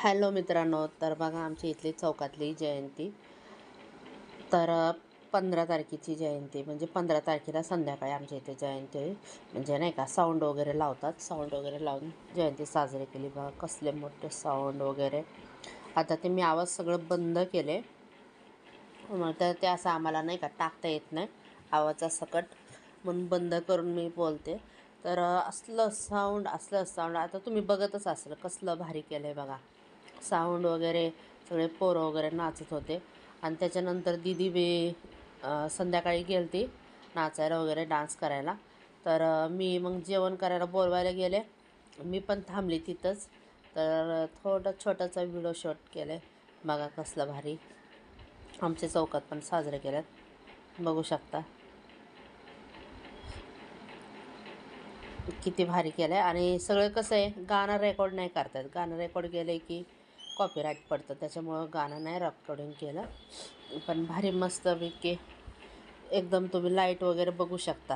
Hello मित्रांनो, तर बघा आमच्या इथली चौकातली जयंती. तर 15 तारखेची जयंती म्हणजे 15 तारखेला संध्याकाळी आमच्या इथे जयंती होईल. म्हणजे नाही का साऊंड वगैरे लावतात, साऊंड वगैरे लावून जयंती साजरी केली. बघा कसले मोठे साऊंड वगैरे. आता ते मी आवाज सगळं बंद केले, मग तर ते असं आम्हाला नाही का टाकता येत नाही आवाजासकट, म्हणून बंद करून मी बोलते. तर असलं साऊंड आता तुम्ही बघतच असाल कसलं भारी केलं आहे बघा. साऊंड वगैरे सगळे पोरं वगैरे नाचत होते. आणि त्याच्यानंतर दीदी बी संध्याकाळी गेलती नाचायला वगैरे डान्स करायला. तर मी मग जेवण करायला बोलवायला गेले, मी पण थांबली तिथंच. तर थोडं छोटासा व्हिडिओ शूट केले. बघा कसलं भारी आमच्या चौकात पण साजरे केल्यात, बघू शकता किती भारी केलं आहे. आणि सगळं कसं आहे, गाणं रेकॉर्ड नाही करतात, गाणं रेकॉर्ड केलं की कॉपीराईट पडतं, त्याच्यामुळं गाणं नाही रेकॉर्डिंग केलं. पण भारी मस्तपैकी एकदम तुम्ही लाईट वगैरे बघू शकता